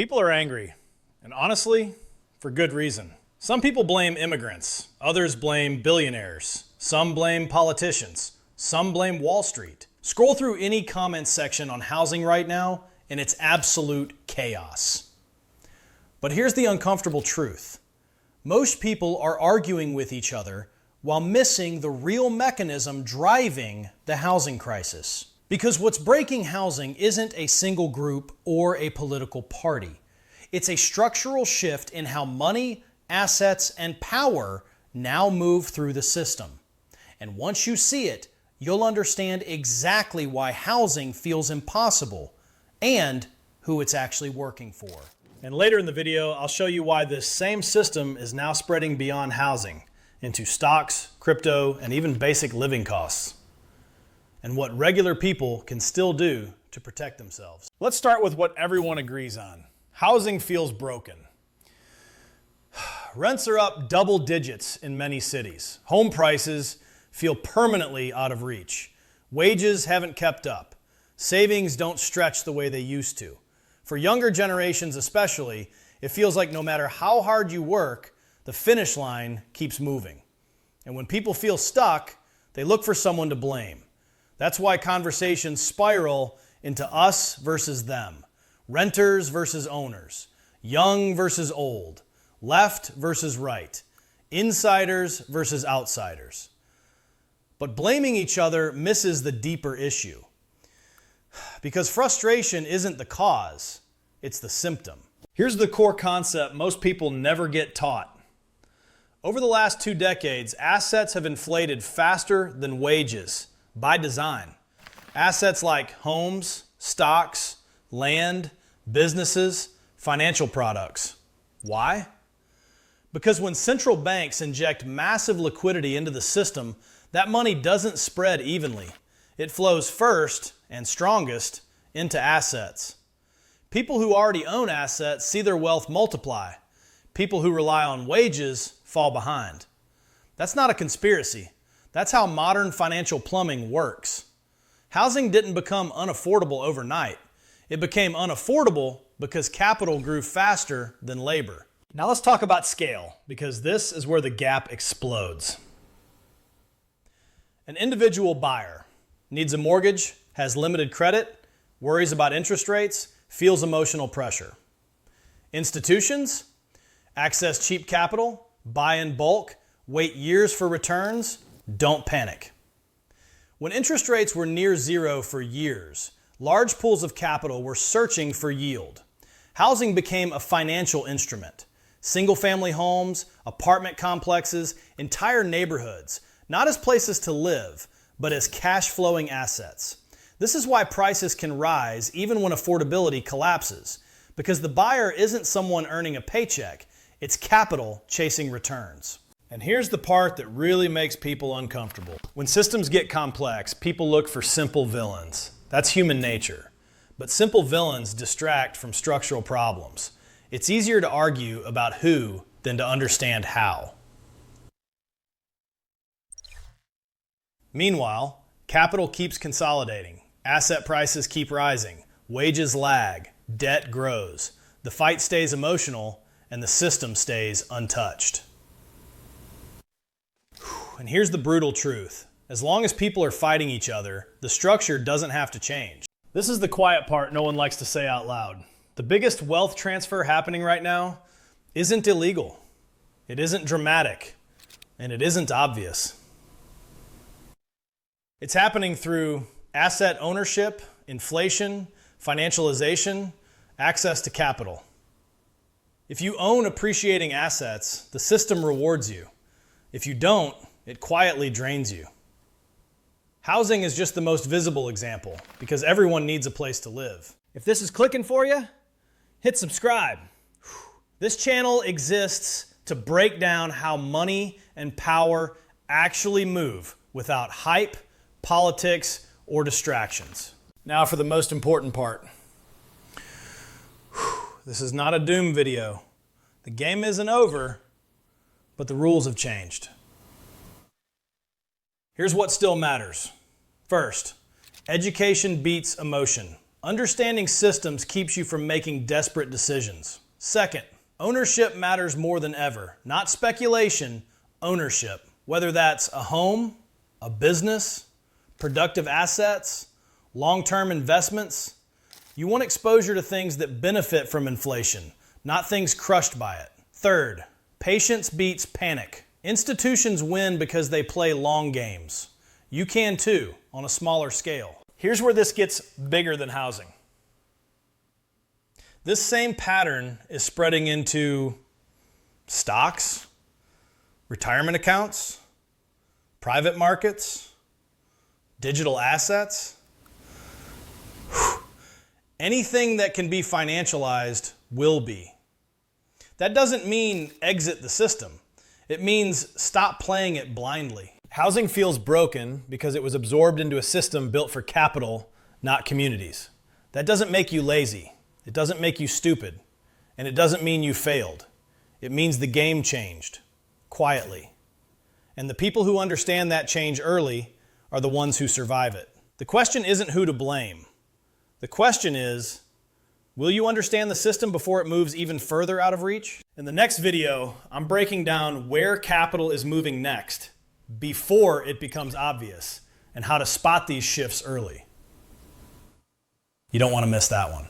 People are angry, and honestly, for good reason. Some people blame immigrants, others blame billionaires, some blame politicians, some blame Wall Street. Scroll through any comment section on housing right now, and it's absolute chaos. But here's the uncomfortable truth. Most people are arguing with each other while missing the real mechanism driving the housing crisis. Because what's breaking housing isn't a single group or a political party. It's a structural shift in how money, assets, and power now move through the system. And once you see it, you'll understand exactly why housing feels impossible and who it's actually working for. And later in the video, I'll show you why this same system is now spreading beyond housing into stocks, crypto, and even basic living costs, and what regular people can still do to protect themselves. Let's start with what everyone agrees on. Housing feels broken. Rents are up double digits in many cities. Home prices feel permanently out of reach. Wages haven't kept up. Savings don't stretch the way they used to. For younger generations especially, it feels like no matter how hard you work, the finish line keeps moving. And when people feel stuck, they look for someone to blame. That's why conversations spiral into us versus them, renters versus owners, young versus old, left versus right, insiders versus outsiders. But blaming each other misses the deeper issue. Because frustration isn't the cause, it's the symptom. Here's the core concept most people never get taught. Over the last 2 decades, assets have inflated faster than wages by design. Assets like homes, stocks, land, businesses, financial products. Why? Because when central banks inject massive liquidity into the system, that money doesn't spread evenly. It flows first and strongest into assets. People who already own assets see their wealth multiply. People who rely on wages fall behind. That's not a conspiracy. That's how modern financial plumbing works. Housing didn't become unaffordable overnight. It became unaffordable because capital grew faster than labor. Now let's talk about scale, because this is where the gap explodes. An individual buyer needs a mortgage, has limited credit, worries about interest rates, feels emotional pressure. Institutions access cheap capital, buy in bulk, wait years for returns. Don't panic. When interest rates were near zero for years, large pools of capital were searching for yield. Housing became a financial instrument. Single-family homes, apartment complexes, entire neighborhoods, not as places to live, but as cash-flowing assets. This is why prices can rise even when affordability collapses, because the buyer isn't someone earning a paycheck, it's capital chasing returns. And here's the part that really makes people uncomfortable. When systems get complex, people look for simple villains. That's human nature. But simple villains distract from structural problems. It's easier to argue about who than to understand how. Meanwhile, capital keeps consolidating. Asset prices keep rising. Wages lag. Debt grows. The fight stays emotional, and the system stays untouched. And here's the brutal truth. As long as people are fighting each other, the structure doesn't have to change. This is the quiet part no one likes to say out loud. The biggest wealth transfer happening right now isn't illegal. It isn't dramatic. And it isn't obvious. It's happening through asset ownership, inflation, financialization, access to capital. If you own appreciating assets, the system rewards you. If you don't, it quietly drains you. Housing is just the most visible example because everyone needs a place to live. If this is clicking for you, hit subscribe. This channel exists to break down how money and power actually move without hype, politics, or distractions. Now for the most important part. This is not a doom video. The game isn't over, but the rules have changed. Here's what still matters. First, education beats emotion. Understanding systems keeps you from making desperate decisions. Second, ownership matters more than ever. Not speculation, ownership. Whether that's a home, a business, productive assets, long-term investments, you want exposure to things that benefit from inflation, not things crushed by it. Third, patience beats panic. Institutions win because they play long games. You can too, on a smaller scale. Here's where this gets bigger than housing. This same pattern is spreading into stocks, retirement accounts, private markets, digital assets. Anything that can be financialized will be. That doesn't mean exit the system. It means stop playing it blindly. Housing feels broken because it was absorbed into a system built for capital, not communities. That doesn't make you lazy. It doesn't make you stupid. And it doesn't mean you failed. It means the game changed, quietly. And the people who understand that change early are the ones who survive it. The question isn't who to blame. The question is, will you understand the system before it moves even further out of reach? In the next video, I'm breaking down where capital is moving next, before it becomes obvious, and how to spot these shifts early. You don't want to miss that one.